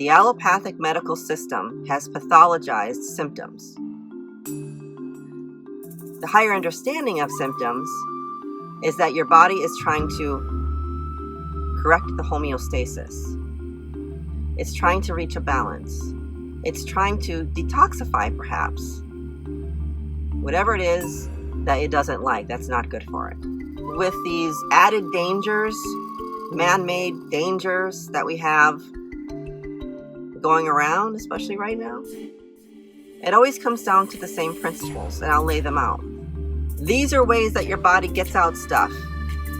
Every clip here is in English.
The allopathic medical system has pathologized symptoms. The higher understanding of symptoms is that your body is trying to correct the homeostasis. It's trying to reach a balance. It's trying to detoxify, perhaps. Whatever it is that it doesn't like, that's not good for it. With these added dangers, man-made dangers that we have going around, especially right now, it always comes down to the same principles, and I'll lay them out. These are ways that your body gets out stuff.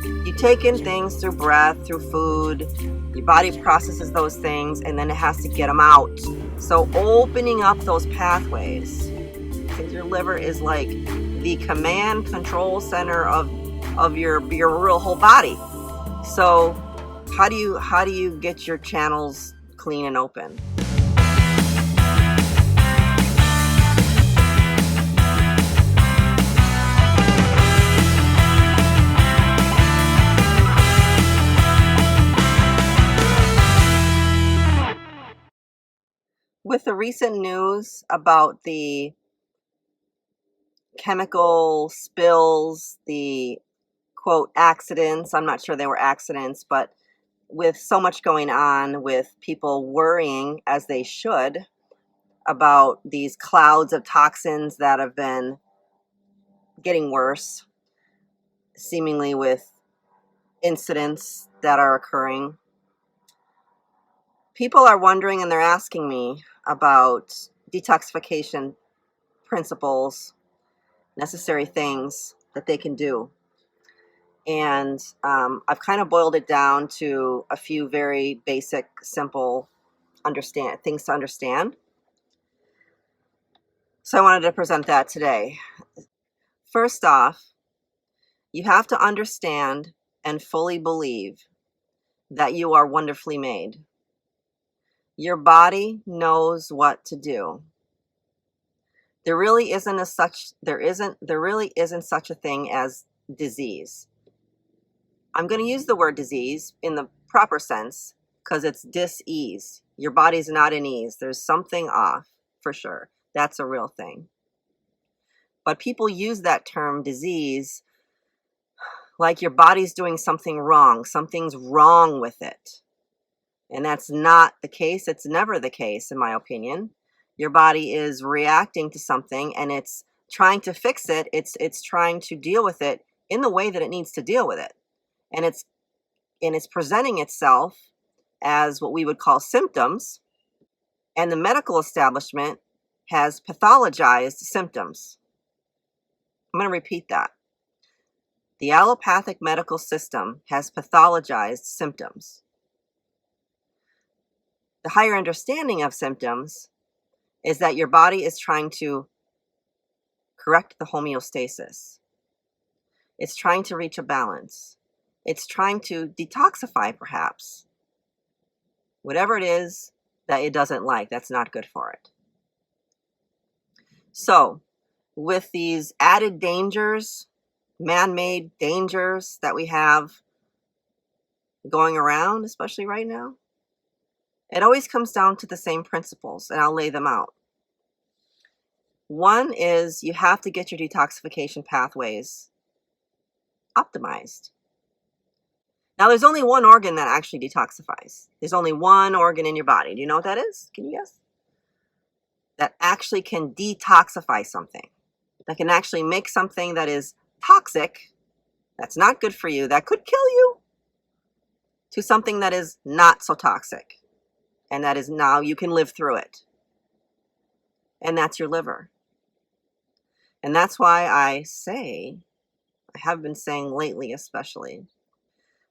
You take in things through breath, through food. Your body processes those things, and then it has to get them out. So opening up those pathways, because your liver is like the command control center of your real whole body. So how do you get your channels clean and open? With the recent news about the chemical spills, the quote accidents, I'm not sure they were accidents, but with so much going on with people worrying, as they should, about these clouds of toxins that have been getting worse, seemingly with incidents that are occurring. People are wondering, and they're asking me about detoxification principles, necessary things that they can do. And I've kind of boiled it down to a few very basic, simple things to understand. So I wanted to present that today. First off, you have to understand and fully believe that you are wonderfully made. Your body knows what to do. There really isn't such a thing as disease. I'm going to use the word disease in the proper sense because it's dis-ease. Your body's not in ease. There's something off, for sure. That's a real thing. But people use that term disease like your body's doing something wrong. Something's wrong with it. And that's not the case. It's never the case, in my opinion. Your body is reacting to something and it's trying to fix it. It's trying to deal with it in the way that it needs to deal with it. And it's presenting itself as what we would call symptoms. And the medical establishment has pathologized symptoms. I'm going to repeat that. The allopathic medical system has pathologized symptoms. The higher understanding of symptoms is that your body is trying to correct the homeostasis. It's trying to reach a balance. It's trying to detoxify, perhaps. Whatever it is that it doesn't like, that's not good for it. So, with these added dangers, man-made dangers that we have going around, especially right now, it always comes down to the same principles, and I'll lay them out. One is you have to get your detoxification pathways optimized. Now, there's only one organ that actually detoxifies. There's only one organ in your body. Do you know what that is? Can you guess? That actually can detoxify something. That can actually make something that is toxic, that's not good for you, that could kill you, to something that is not so toxic. And that is now you can live through it. And that's your liver. And that's why I have been saying lately especially,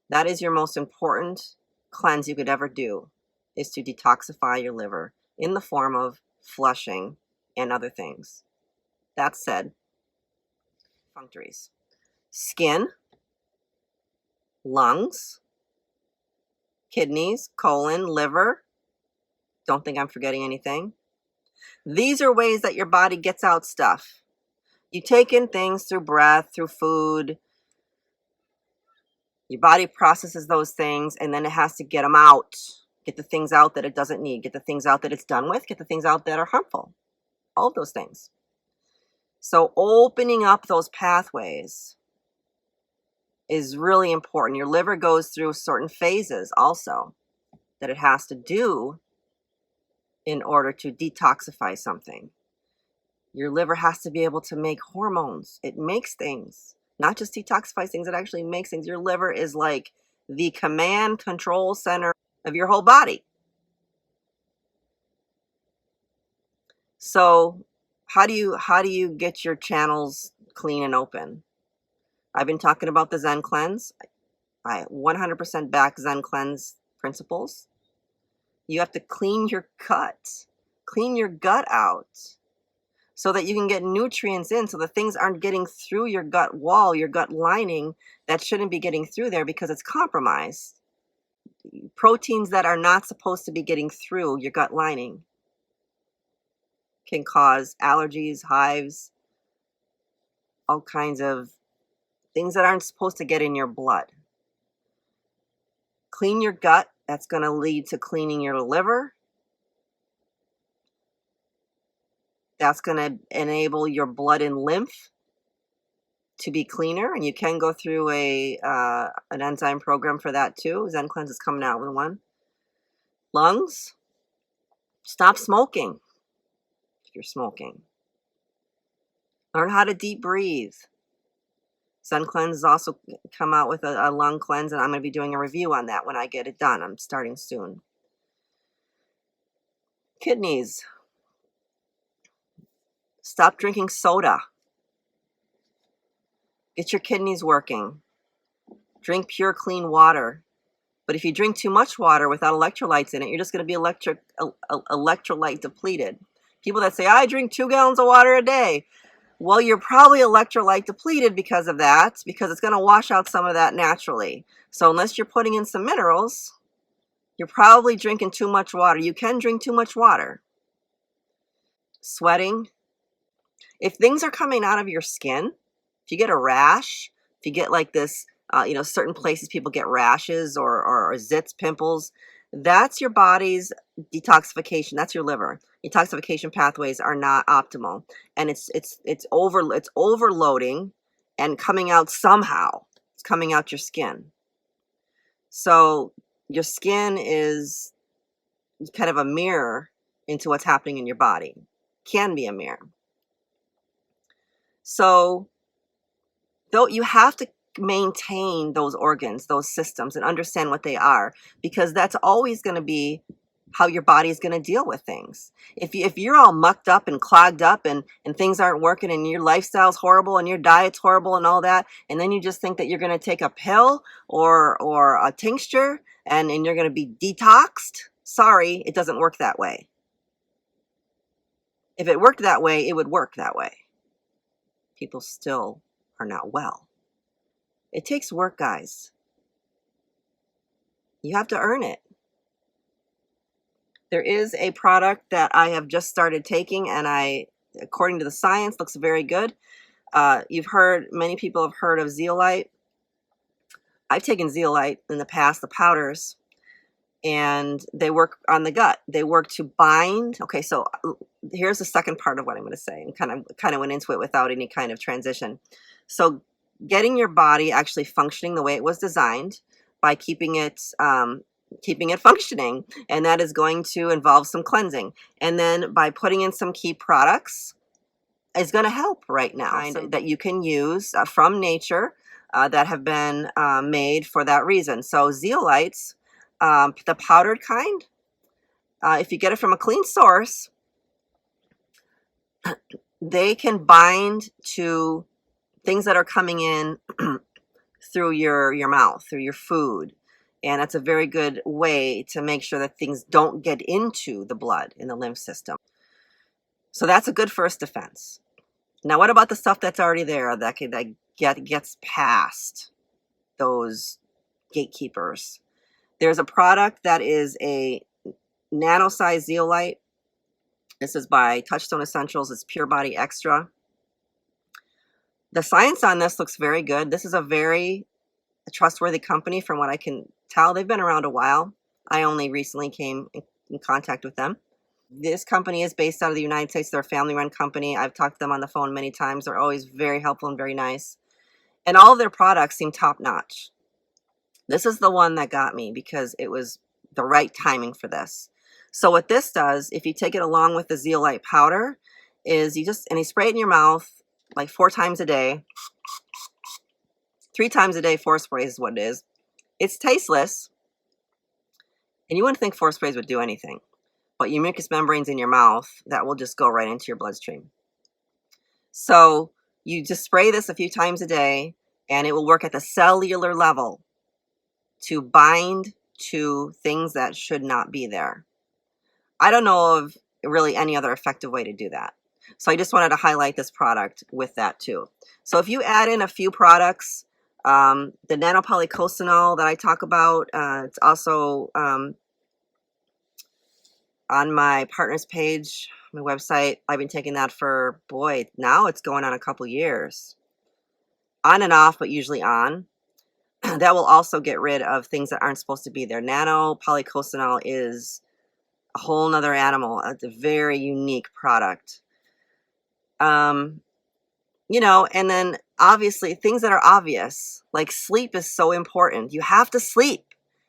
that is your most important cleanse you could ever do, is to detoxify your liver in the form of flushing and other things. That said, functories: skin, lungs, kidneys, colon, liver. Don't think I'm forgetting anything. These are ways that your body gets out stuff. You take in things through breath, through food. Your body processes those things, and then it has to get them out. Get the things out that it doesn't need. Get the things out that it's done with. Get the things out that are harmful. All of those things. So opening up those pathways is really important. Your liver goes through certain phases also that it has to do in order to detoxify something. Your liver has to be able to make hormones. It makes things, not just detoxifies things, it actually makes things. Your liver is like the command control center of your whole body. So how do you get your channels clean and open? I've been talking about the Zen cleanse. I 100% back Zen cleanse principles. You have to clean your gut out, so that you can get nutrients in, so the things aren't getting through your gut wall, your gut lining, that shouldn't be getting through there because it's compromised. Proteins that are not supposed to be getting through your gut lining can cause allergies, hives, all kinds of things that aren't supposed to get in your blood. Clean your gut. That's going to lead to cleaning your liver. That's going to enable your blood and lymph to be cleaner, and you can go through an enzyme program for that too. Zen Cleanse is coming out with one. Lungs, stop smoking if you're smoking. Learn how to deep breathe. Zen Cleanse has also come out with a lung cleanse, and I'm going to be doing a review on that when I get it done. I'm starting soon. Kidneys, stop drinking soda. Get your kidneys working. Drink pure, clean water. But if you drink too much water without electrolytes in it, you're just going to be electrolyte depleted. People that say, I drink 2 gallons of water a day. Well, you're probably electrolyte depleted because of that, because it's going to wash out some of that naturally. So unless you're putting in some minerals, you're probably drinking too much water. You can drink too much water. Sweating. If things are coming out of your skin, if you get a rash, if you get like this, certain places people get rashes or zits, pimples, that's your body's detoxification. That's your liver. Detoxification pathways are not optimal, and it's overloading and coming out somehow. It's coming out your skin. So your skin is kind of a mirror into what's happening in your body. Can be a mirror. So though you have to maintain those organs, those systems, and understand what they are, because that's always going to be how your body is going to deal with things. If you're all mucked up and clogged up and things aren't working and your lifestyle's horrible and your diet's horrible and all that, and then you just think that you're going to take a pill or a tincture and you're going to be detoxed, sorry, it doesn't work that way. If it worked that way, it would work that way. People still are not well. It takes work, guys. You have to earn it. There is a product that I have just started taking, and according to the science, looks very good. Many people have heard of zeolite. I've taken zeolite in the past, the powders, and they work on the gut. They work to bind. Okay, so here's the second part of what I'm going to say, and kind of went into it without any kind of transition. So getting your body actually functioning the way it was designed by keeping it functioning, and that is going to involve some cleansing, and then by putting in some key products is going to help right now, that you can use from nature that have been made for that reason. So zeolites, the powdered kind, if you get it from a clean source, they can bind to things that are coming in through your mouth, through your food. And that's a very good way to make sure that things don't get into the blood in the lymph system. So that's a good first defense. Now, what about the stuff that's already there that gets past those gatekeepers? There's a product that is a nano-sized zeolite. This is by Touchstone Essentials. It's Pure Body Extra. The science on this looks very good. This is a very trustworthy company from what I can tell. They've been around a while. I only recently came in contact with them. This company is based out of the United States. They're a family-run company. I've talked to them on the phone many times. They're always very helpful and very nice. And all of their products seem top-notch. This is the one that got me because it was the right timing for this. So what this does, if you take it along with the zeolite powder, is you spray it in your mouth like 4 times a day. 3 times a day, 4 sprays is what it is. It's tasteless. And you wouldn't think 4 sprays would do anything. But your mucous membranes in your mouth, that will just go right into your bloodstream. So you just spray this a few times a day, and it will work at the cellular level to bind to things that should not be there. I don't know of really any other effective way to do that. So I just wanted to highlight this product with that too. So if you add in a few products, the nanopolycosanol that I talk about, it's also on my partner's page, my website. I've been taking that for, boy, now it's going on a couple years. On and off, but usually on. That will also get rid of things that aren't supposed to be there. Nanopolycosanol is a whole nother animal. It's a very unique product. You know, and then obviously things that are obvious, like sleep is so important. You have to sleep.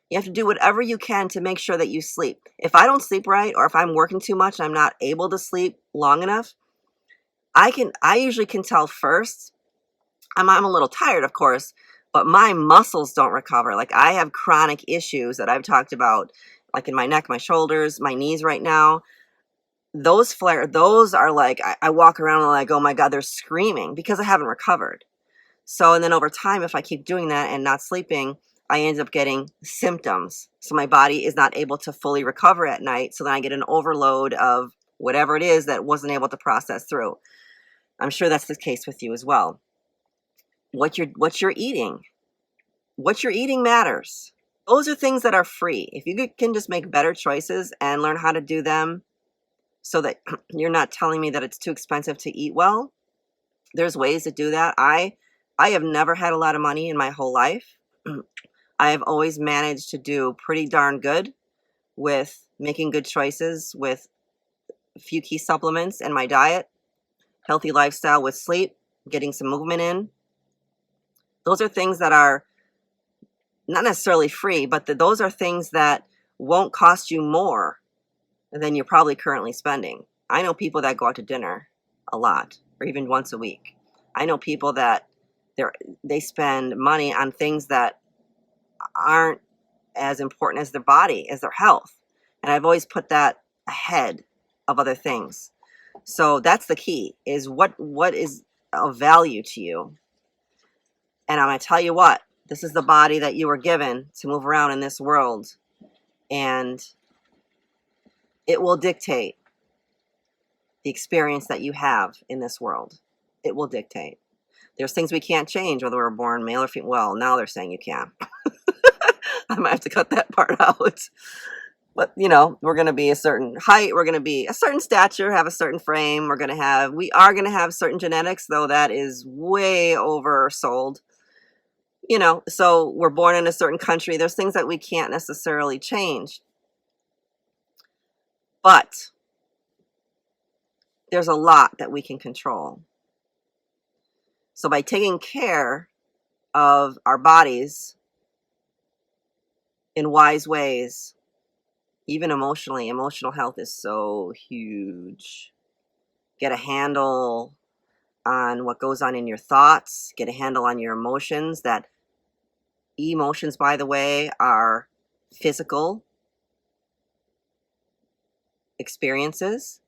You have to do whatever you can to make sure that you sleep. If I don't sleep right, or if I'm working too much and I'm not able to sleep long enough, I usually can tell first. I'm a little tired, of course, but my muscles don't recover. Like, I have chronic issues that I've talked about, like in my neck, my shoulders, my knees right now. Those are like, I walk around and like, oh my God, they're screaming because I haven't recovered. So, and then over time, if I keep doing that and not sleeping, I end up getting symptoms. So my body is not able to fully recover at night. So then I get an overload of whatever it is that wasn't able to process through. I'm sure that's the case with you as well. What you're eating. What you're eating matters. Those are things that are free. If you can just make better choices and learn how to do them so that you're not telling me that it's too expensive to eat well, there's ways to do that. I have never had a lot of money in my whole life. I have always managed to do pretty darn good with making good choices with a few key supplements in my diet, healthy lifestyle with sleep, getting some movement in. Those are things that are not necessarily free, but those are things that won't cost you more than you're probably currently spending. I know people that go out to dinner a lot, or even once a week. I know people that they spend money on things that aren't as important as their body, as their health. And I've always put that ahead of other things. So that's the key, is what is of value to you. And I'm going to tell you what, this is the body that you were given to move around in this world. And it will dictate the experience that you have in this world. It will dictate. There's things we can't change, whether we're born male or female. Well, now they're saying you can. I might have to cut that part out. But, you know, we're going to be a certain height. We're going to be a certain stature, have a certain frame. We are going to have certain genetics, though that is way oversold. You know, so we're born in a certain country. There's things that we can't necessarily change. But there's a lot that we can control. So by taking care of our bodies in wise ways, even emotionally, emotional health is so huge. Get a handle on what goes on in your thoughts. Get a handle on your emotions. That emotions, by the way, are physical experiences.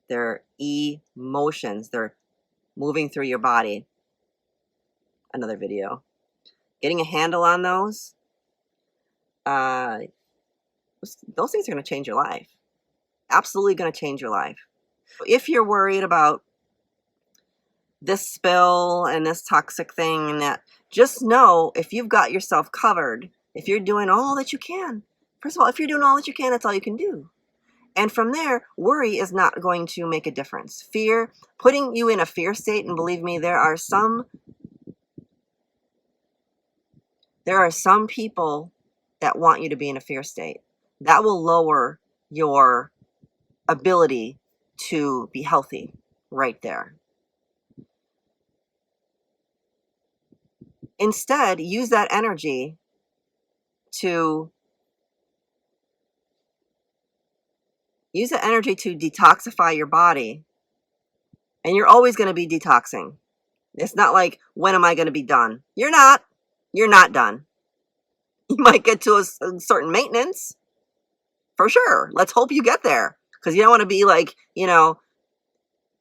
They're emotions. They're moving through your body. Another video. Getting a handle on those, those things are going to change your life. Absolutely going to change your life. If you're worried about this spill and this toxic thing and that, just know if you've got yourself covered, if you're doing all that you can, first of all, if you're doing all that you can, that's all you can do. And from there, worry is not going to make a difference. Fear, putting you in a fear state, and believe me, there are some people that want you to be in a fear state. That will lower your ability to be healthy right there. Instead, use that energy to detoxify your body, and you're always going to be detoxing. It's not like, when am I going to be done? You're not. You're not done. You might get to a certain maintenance, for sure. Let's hope you get there, because you don't want to be like,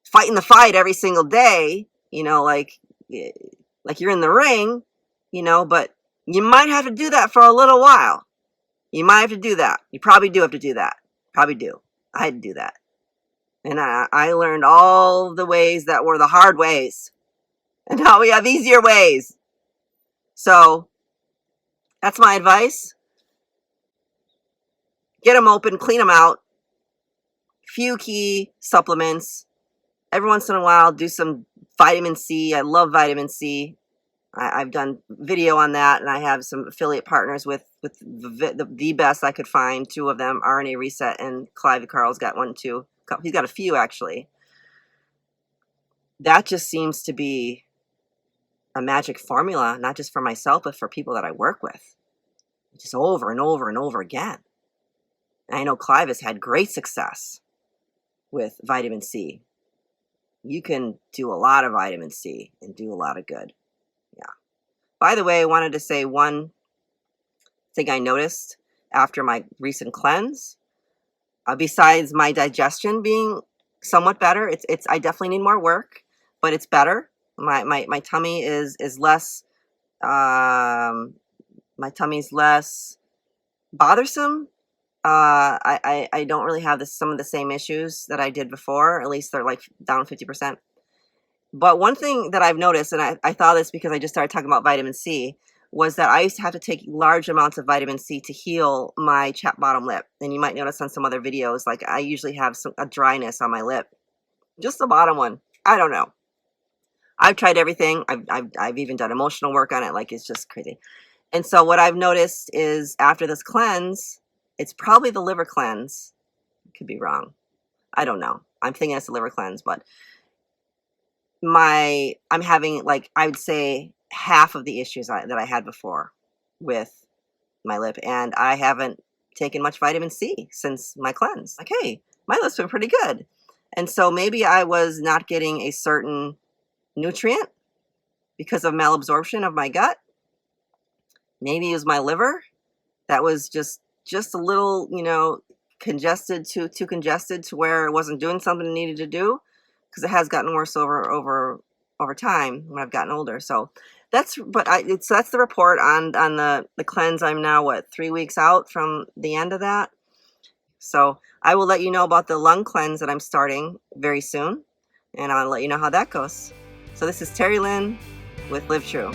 fighting the fight every single day, like you're in the ring, but you might have to do that for a little while. You might have to do that. You probably do have to do that. Probably do. I had to do that. And I learned all the ways that were the hard ways. And now we have easier ways. So that's my advice. Get them open, clean them out. Few key supplements. Every once in a while, do some vitamin C. I love vitamin C. I've done video on that, and I have some affiliate partners with the best I could find. Two of them, RNA Reset, and Clive Carl's got one too. He's got a few, actually. That just seems to be a magic formula, not just for myself, but for people that I work with. Just over and over and over again. And I know Clive has had great success with vitamin C. You can do a lot of vitamin C and do a lot of good. Yeah. By the way, I wanted to say one thing I noticed after my recent cleanse. Besides my digestion being somewhat better, I definitely need more work, but it's better. My tummy is less. My tummy's less bothersome. I don't really have some of the same issues that I did before. At least they're like down 50%. But one thing that I've noticed, and I thought this because I just started talking about vitamin C, was that I used to have to take large amounts of vitamin C to heal my chapped bottom lip. And you might notice on some other videos, like I usually have a dryness on my lip. Just the bottom one. I don't know. I've tried everything. I've even done emotional work on it. Like, it's just crazy. And so what I've noticed is after this cleanse, it's probably the liver cleanse. Could be wrong. I don't know. I'm thinking it's a liver cleanse, but I'm having, like, I would say half of the issues that I had before with my lip, and I haven't taken much vitamin C since my cleanse. Like, hey, my lip's been pretty good. And so maybe I was not getting a certain nutrient because of malabsorption of my gut. Maybe it was my liver that was just a little, congested, too congested to where it wasn't doing something it needed to do, because it has gotten worse over time when I've gotten older. So that's the report on the cleanse. I'm now 3 weeks out from the end of that. So I will let you know about the lung cleanse that I'm starting very soon, and I'll let you know how that goes. So this is Terry Lynn with Live True.